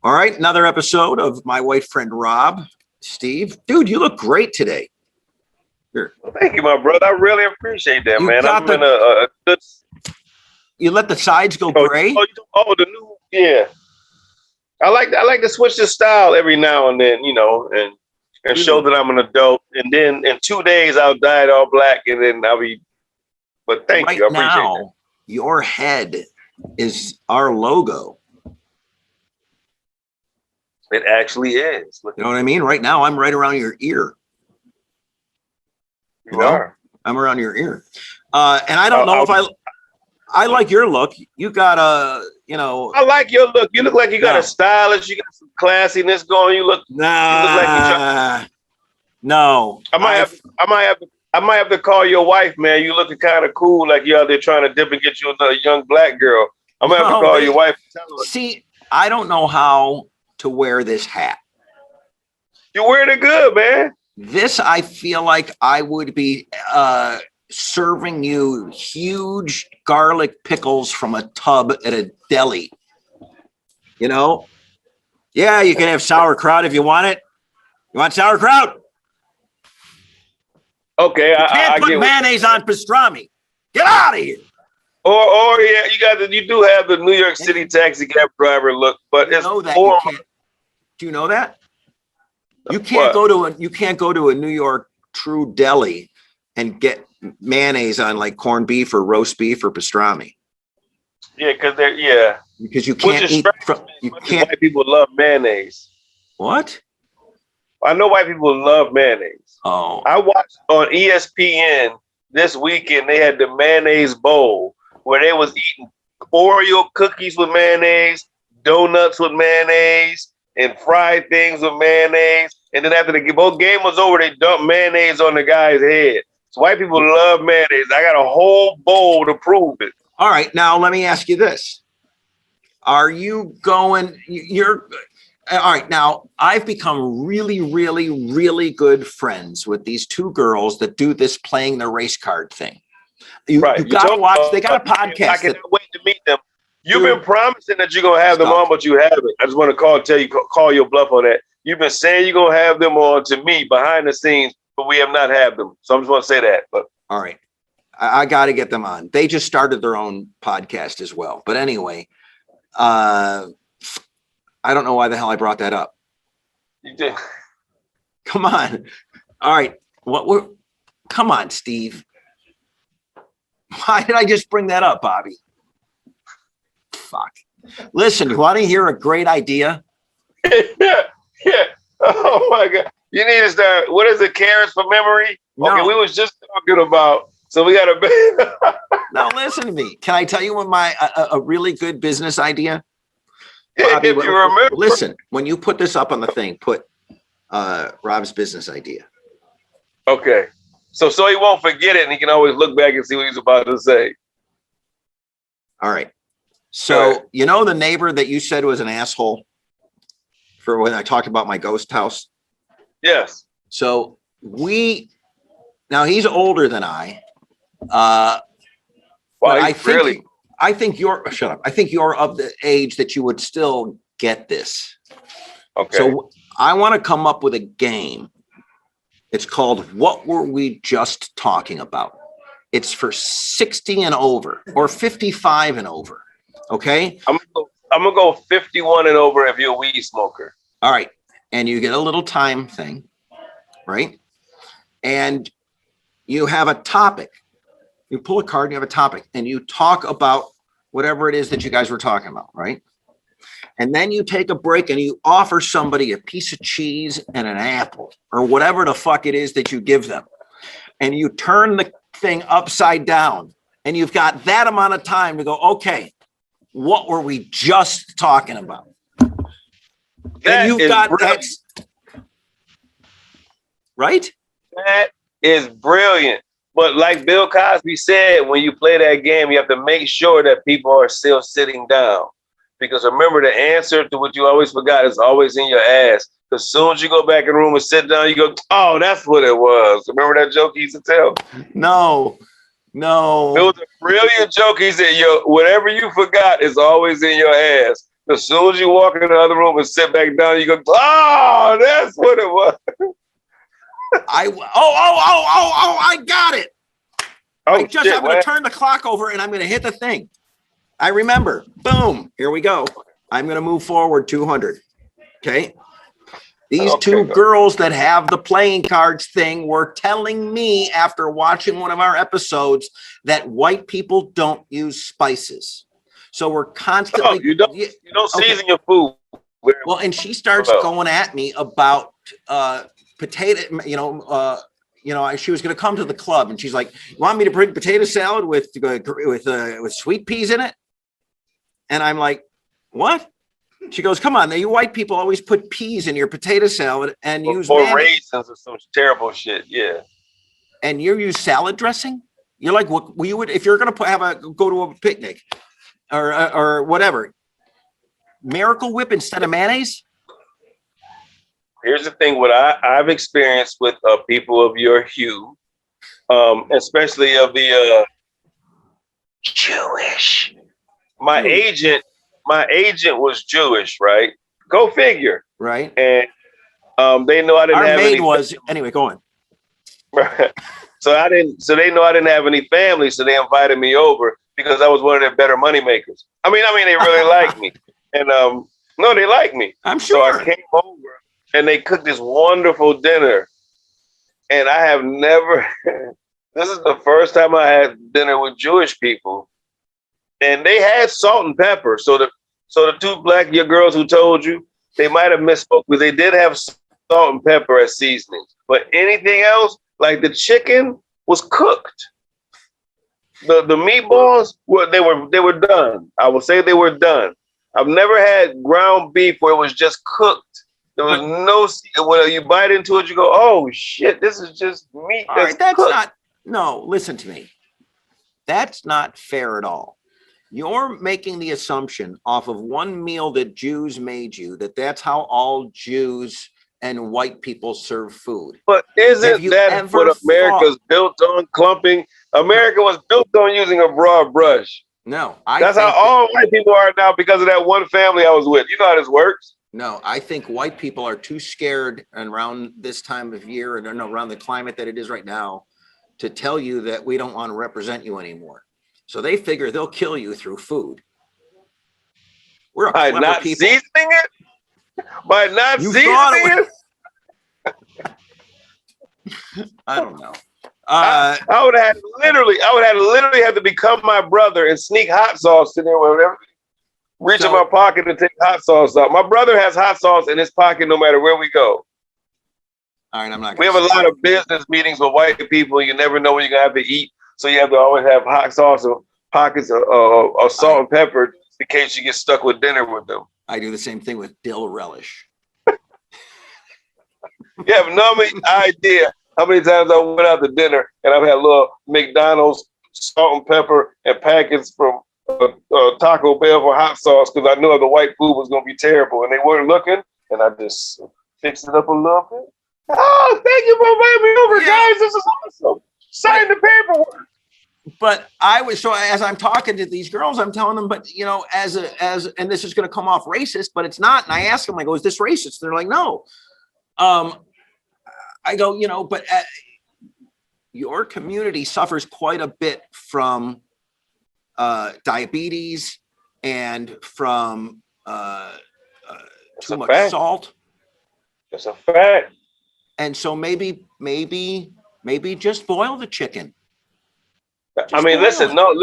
All right, another episode of my white friend Rob. Steve, dude, you look great today. Here. Thank you, my brother. I really appreciate that, man. I'm in a good. You let the sides go gray. The new, yeah. I like to switch the style every now and then, and show that I'm an adult. And then in 2 days I'll dye it all black, and then I'll be. But thank you, I appreciate that. Your head is our logo. It actually is. You know what I mean? Right now, I'm right around your ear. You are. I'm around your ear. And I don't know if I like your look. You got I like your look. You look like you got a stylist. You got some classiness going. You look. Nah. You look like no. I might have to call your wife, man. You looking kind of cool, like you out there trying to dip and get you a young black girl. I'm gonna have to call your wife and tell her. See, I don't know how to wear this hat. You're wearing it good, man. This, I feel like I would be serving you huge garlic pickles from a tub at a deli. Yeah, you can have sauerkraut if you want it. You want sauerkraut? Okay, you can't put mayonnaise on pastrami. Get out of here. Or yeah, you do have the New York City taxi cab driver look, but it's more. Do you know that? You can't go to a New York true deli and get mayonnaise on like corned beef or roast beef or pastrami. Yeah, because you can't eat. White people love mayonnaise. What? I know white people love mayonnaise. Oh, I watched on ESPN this weekend. They had the mayonnaise bowl where they was eating Oreo cookies with mayonnaise, donuts with mayonnaise, and fried things with mayonnaise. And then after the both game was over, they dumped mayonnaise on the guy's head. So white people love mayonnaise. I got a whole bowl to prove it. All right, now let me ask you this: are you going? All right, now I've become really, really, really good friends with these two girls that do this playing the race card thing. You got to watch. They got a podcast. I cannot wait to meet them. You've been promising that you're gonna have them on, but you haven't. I just want to call your bluff on that. You've been saying you're gonna have them on to me behind the scenes, but we have not had them. So I just want to say that. But all right, I got to get them on. They just started their own podcast as well. But anyway, I don't know why the hell I brought that up. You did. Come on. All right. Come on, Steve. Why did I just bring that up, Bobby? Fuck. Listen, you want to hear a great idea? Yeah. Oh my God. You need to start. What is it? Carrots for memory? No. Okay, we was just talking about. So we got to. No, listen to me. Can I tell you what a really good business idea? Yeah, Bobby, if you remember. Listen, when you put this up on the thing, put Rob's business idea. Okay. So he won't forget it, and he can always look back and see what he's about to say. All right. So you know the neighbor that you said was an asshole for when I talked about my ghost house? Yes. So now he's older than I. I think you're shut up. I think you're of the age that you would still get this. Okay. So I want to come up with a game. It's called What Were We Just Talking About? It's for 60 and over or 55 and over. Okay. I'm gonna go 51 and over if you're a weed smoker. All right. And you get a little time thing, right? And you have a topic. You pull a card and you have a topic and you talk about whatever it is that you guys were talking about, right? And then you take a break and you offer somebody a piece of cheese and an apple or whatever the fuck it is that you give them. And you turn the thing upside down and you've got that amount of time to go, okay, what were we just talking about? And you've got that, right? That is brilliant. But like Bill Cosby said, when you play that game, you have to make sure that people are still sitting down. Because remember, the answer to what you always forgot is always in your ass. As soon as you go back in the room and sit down, you go, oh, that's what it was. Remember that joke he used to tell? No. It was a brilliant joke. He said, whatever you forgot is always in your ass. As soon as you walk in the other room and sit back down, you go, oh, that's what it was. I got it. Oh, I'm going to turn the clock over and I'm going to hit the thing. I remember. Boom. Here we go. I'm going to move forward 200. Okay. These two girls that have the playing cards thing were telling me after watching one of our episodes that white people don't use spices. So we're constantly. You don't season your food. Well, and she starts going at me about potato, she was going to come to the club and she's like, you want me to bring potato salad with sweet peas in it? And I'm like, what? She goes, come on, you white people always put peas in your potato salad and use raisins or some terrible shit. Yeah. And you use salad dressing? You're like, what you would if you're going to go to a picnic or whatever. Miracle Whip instead of mayonnaise? Here's the thing: what I've experienced with people of your hue, especially of the Jewish. My agent was Jewish, right? Go figure, right? And they know I didn't have any. Anyway, go on. Right. So they know I didn't have any family, so they invited me over because I was one of their better money makers. I mean, they really liked me, and no, they liked me. I'm sure. So I came over. And they cooked this wonderful dinner. And I have never, this is the first time I had dinner with Jewish people. And they had salt and pepper. So the two black girls who told you, they might have misspoke, but they did have salt and pepper as seasonings. But anything else, like the chicken was cooked. The meatballs, they were done. I will say they were done. I've never had ground beef where it was just cooked. There was when you bite into it, you go, oh shit, this is just meat. Listen to me. That's not fair at all. You're making the assumption off of one meal that Jews made you, that's how all Jews and white people serve food. But isn't that what America's built on? Clumping? America was built on using a broad brush. No. That's how all white people are now because of that one family I was with. You know how this works? No, I think white people are too scared around this time of year and around the climate that it is right now to tell you that we don't want to represent you anymore. So they figure they'll kill you through food. We're by not people. Seasoning it? By not seasoning it? I don't know. I would have literally had to become my brother and sneak hot sauce in there or whatever. Reach in my pocket and take hot sauce out. My brother has hot sauce in his pocket no matter where we go. All right, I'm not. We have a lot of business meetings with white people. You never know when you're gonna have to eat, so you have to always have hot sauce or pockets of salt and pepper in case you get stuck with dinner with them. I do the same thing with dill relish. You have no idea how many times I went out to dinner and I've had little McDonald's salt and pepper and packets from Taco Bell for hot sauce because I knew the white food was going to be terrible and they weren't looking, and I just fixed it up a little bit. Oh, thank you for inviting me over, guys. This is awesome. Sign the paperwork. But as I'm talking to these girls, I'm telling them, but and this is going to come off racist, but it's not. And I ask them, I go, is this racist? They're like, no. I go, but your community suffers quite a bit from diabetes and from too much salt. That's a fact. And so maybe just boil the chicken. Listen. Let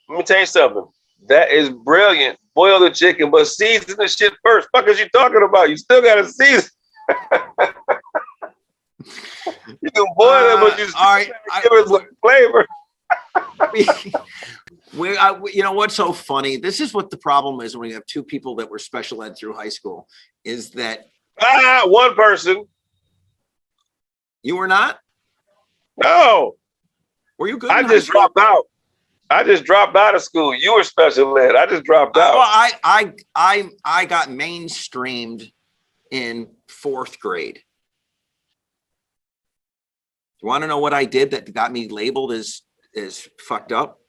me tell you something. That is brilliant. Boil the chicken, but season the shit first. Fuck is you talking about? You still got to season. You can boil it, but you still give it some flavor. What's so funny? This is what the problem is when you have two people that were special ed through high school. Is that one person? You were not? No. Were you good? I just dropped out. I just dropped out of school. You were special ed. I just dropped out. Well, I got mainstreamed in 4th grade. You want to know what I did that got me labeled as fucked up?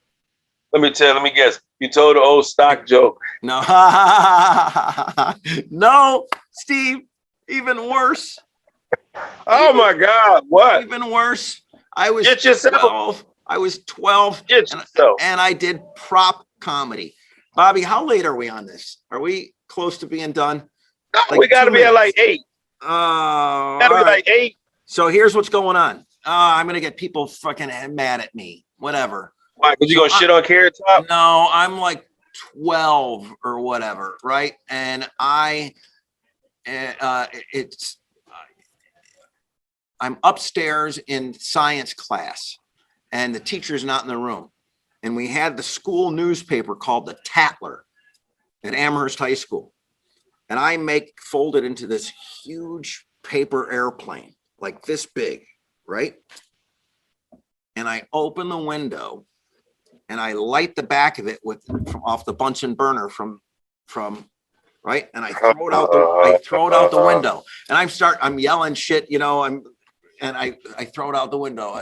Let me guess. You told the old stock joke. No, no, Steve, even worse. Oh my God, what? Even worse. I was Get yourself. 12. I was 12 Get yourself. and I did prop comedy. Bobby, how late are we on this? Are we close to being done? Like we got to be at like 8. Got to be like 8. So here's what's going on. I'm going to get people fucking mad at me. Whatever. Why? Because you going to shit on Carrot Top? No, I'm like 12 or whatever, right? And I'm upstairs in science class and the teacher's not in the room. And we had the school newspaper called the Tatler at Amherst High School. And I fold it into this huge paper airplane, like this big, right? And I open the window and I light the back of it off the Bunsen burner from right. And I throw it out the window and I'm yelling shit, you know, I throw it out the window.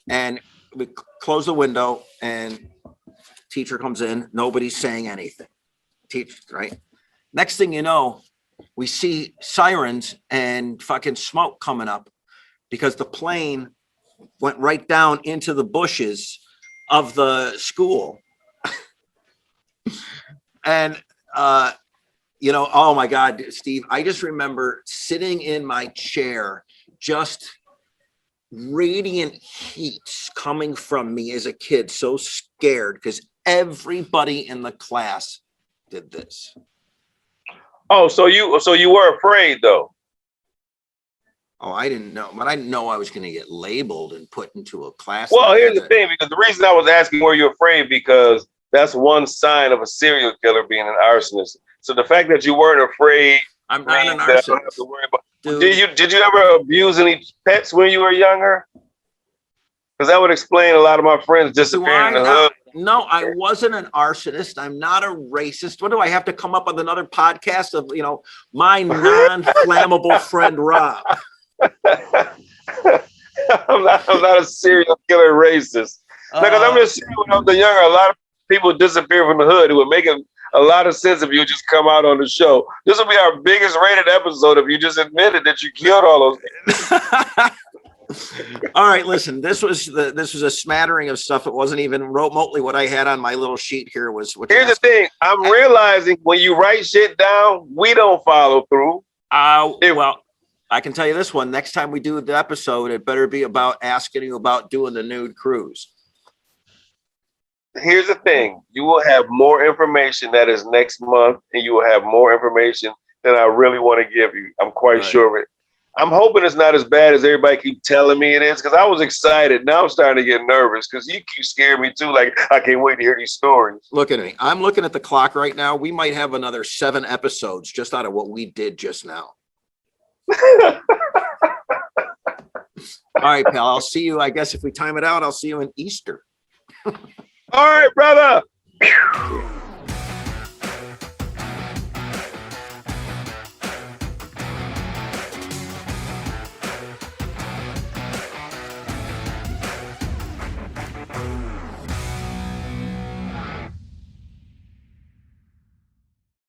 And we close the window and teacher comes in. Nobody's saying anything. Teacher, right? Next thing you know, we see sirens and fucking smoke coming up because the plane went right down into the bushes of the school. And, you know, oh my God, Steve, I just remember sitting in my chair, just radiant heat coming from me as a kid, so scared because everybody in the class did this. Oh, so you were afraid though? Oh, I didn't know, but I didn't know I was going to get labeled and put into a class. Well, here's the thing, because the reason I was asking, were you afraid? Because that's one sign of a serial killer being an arsonist. So the fact that you weren't afraid, I'm not an arsonist. I don't have to worry about. Did you ever abuse any pets when you were younger? Because that would explain a lot of my friends disappearing in the hood. No, I wasn't an arsonist. I'm not a racist. What do I have to come up with another podcast of, you know, my non-flammable friend Rob? I'm not a serial killer racist. Because I'm just saying, when I was younger, a lot of people disappear from the hood. It would make a lot of sense if you just come out on the show. This will be our biggest rated episode if you just admitted that you killed all those people. All right, listen, this was a smattering of stuff. It wasn't even remotely what I had on my little sheet here. Here's the thing. I'm realizing when you write shit down, we don't follow through. Well, I can tell you this one. Next time we do the episode, it better be about asking you about doing the nude cruise. Here's the thing. You will have more information that is next month, and you will have more information than I really want to give you. I'm quite sure of it. I'm hoping it's not as bad as everybody keep telling me it is, because I was excited. Now I'm starting to get nervous because you keep scaring me too. Like, I can't wait to hear these stories. Look at me. I'm looking at the clock right now. We might have another 7 episodes just out of what we did just now. All right, pal. I'll see you. I guess if we time it out, I'll see you in Easter. All right, brother.